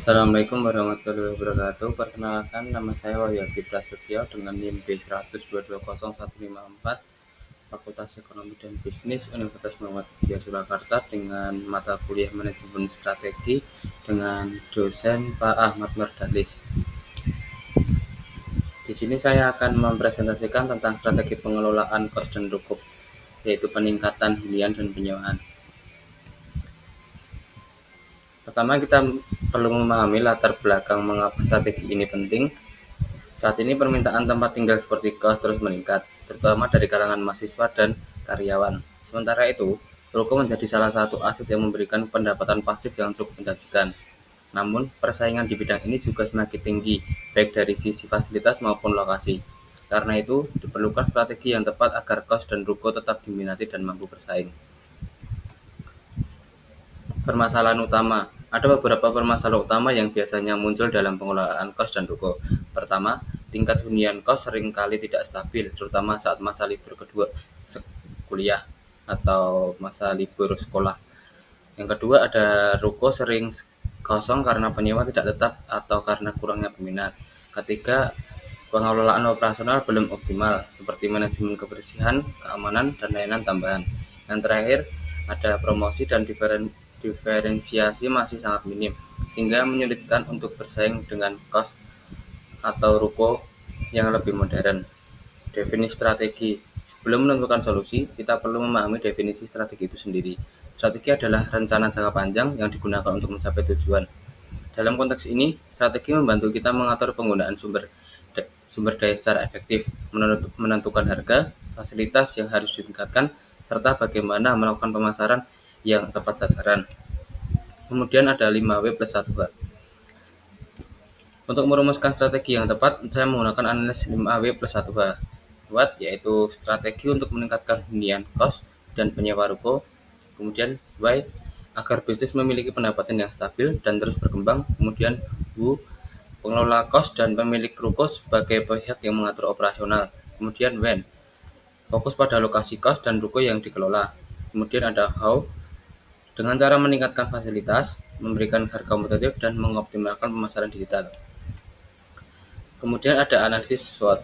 Assalamualaikum warahmatullahi wabarakatuh. Perkenalkan, nama saya Wahyudi Prasetyo dengan NIM B102201154, Fakultas Ekonomi dan Bisnis Universitas Muhammadiyah Surakarta, dengan mata kuliah Manajemen Strategi dengan dosen Pak Ahmad Nurdalis. Di sini saya akan mempresentasikan tentang strategi pengelolaan kos dan rukup, yaitu peningkatan hunian dan penyewaan. Pertama, kita perlu memahami latar belakang mengapa strategi ini penting. Saat ini permintaan tempat tinggal seperti kos terus meningkat, terutama dari kalangan mahasiswa dan karyawan. Sementara itu, ruko menjadi salah satu aset yang memberikan pendapatan pasif yang cukup menjanjikan. Namun, persaingan di bidang ini juga semakin tinggi, baik dari sisi fasilitas maupun lokasi. Karena itu, diperlukan strategi yang tepat agar kos dan ruko tetap diminati dan mampu bersaing. Permasalahan utama. Ada beberapa permasalahan utama yang biasanya muncul dalam pengelolaan kos dan ruko. Pertama, tingkat hunian kos seringkali tidak stabil, terutama saat masa libur kedua kuliah atau masa libur sekolah. Yang kedua, ada ruko sering kosong karena penyewa tidak tetap atau karena kurangnya peminat. Ketiga, pengelolaan operasional belum optimal, seperti manajemen kebersihan, keamanan, dan layanan tambahan. Yang terakhir, ada promosi dan diferensiasi masih sangat minim, sehingga menyulitkan untuk bersaing dengan kos atau ruko yang lebih modern. Definisi strategi. Sebelum menentukan solusi, kita perlu memahami definisi strategi itu sendiri. Strategi adalah rencana jangka panjang yang digunakan untuk mencapai tujuan. Dalam konteks ini, strategi membantu kita mengatur penggunaan sumber daya secara efektif, menentukan harga, fasilitas yang harus ditingkatkan, serta bagaimana melakukan pemasaran yang tepat sasaran. Kemudian ada 5W+1H. Untuk merumuskan strategi yang tepat, saya menggunakan analisis 5W+1H. What, yaitu strategi untuk meningkatkan hunian kos dan penyewa ruko. Kemudian why, agar bisnis memiliki pendapatan yang stabil dan terus berkembang. Kemudian who, pengelola kos dan pemilik ruko sebagai pihak yang mengatur operasional. Kemudian when, fokus pada lokasi kos dan ruko yang dikelola. Kemudian ada how, dengan cara meningkatkan fasilitas, memberikan harga kompetitif, dan mengoptimalkan pemasaran digital. Kemudian ada analisis SWOT,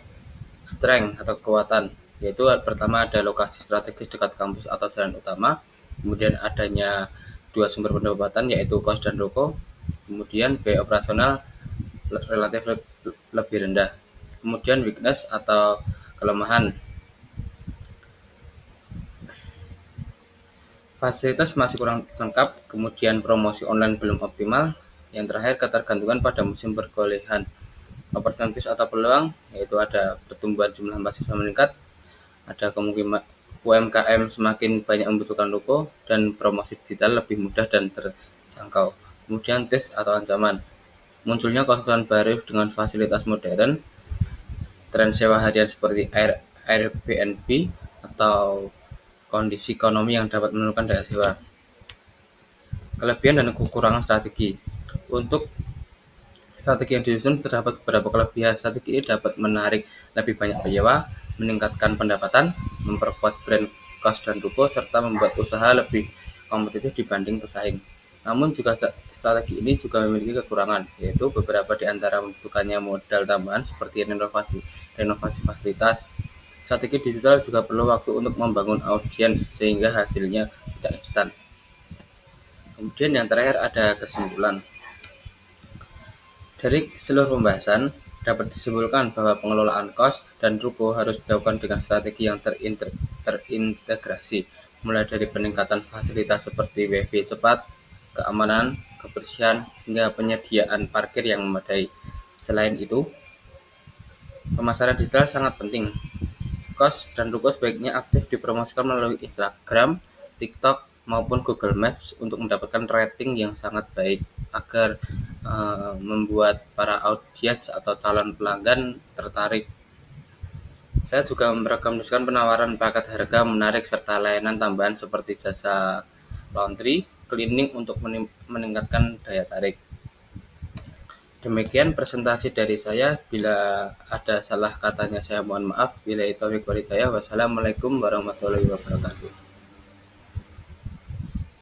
strength atau kekuatan, yaitu pertama ada lokasi strategis dekat kampus atau jalan utama, kemudian adanya dua sumber pendapatan yaitu kos dan ruko, kemudian biaya operasional relatif lebih rendah, kemudian weakness atau kelemahan, fasilitas masih kurang lengkap, kemudian promosi online belum optimal, yang terakhir ketergantungan pada musim perkuliahan. Opportunities atau peluang, yaitu ada pertumbuhan jumlah mahasiswa meningkat, ada kemungkinan UMKM semakin banyak membutuhkan ruko, dan promosi digital lebih mudah dan terjangkau. Kemudian threats atau ancaman, munculnya kos-kosan baru dengan fasilitas modern, tren sewa harian seperti Airbnb, atau kondisi ekonomi yang dapat menurunkan daya sewa. Kelebihan dan kekurangan strategi. Untuk strategi yang disusun terdapat beberapa kelebihan. Strategi ini dapat menarik lebih banyak penyewa, meningkatkan pendapatan, memperkuat brand kos dan ruko, serta membuat usaha lebih kompetitif dibanding pesaing. Namun juga strategi ini juga memiliki kekurangan, yaitu beberapa di antara membutuhkannya modal tambahan seperti renovasi fasilitas. Strategi digital juga perlu waktu untuk membangun audiens sehingga hasilnya tidak instan. Kemudian yang terakhir ada kesimpulan. Dari seluruh pembahasan, dapat disimpulkan bahwa pengelolaan kos dan ruko harus dilakukan dengan strategi yang terintegrasi, mulai dari peningkatan fasilitas seperti WiFi cepat, keamanan, kebersihan, hingga penyediaan parkir yang memadai. Selain itu, pemasaran digital sangat penting. Kos dan ruko sebaiknya aktif dipromosikan melalui Instagram, TikTok, maupun Google Maps untuk mendapatkan rating yang sangat baik agar membuat para audiens atau calon pelanggan tertarik. Saya juga merekomendasikan penawaran paket harga menarik serta layanan tambahan seperti jasa laundry, cleaning untuk meningkatkan daya tarik. Demikian presentasi dari saya. Bila ada salah katanya saya mohon maaf. Billahi taufiq wal hidayah. Wassalamualaikum warahmatullahi wabarakatuh.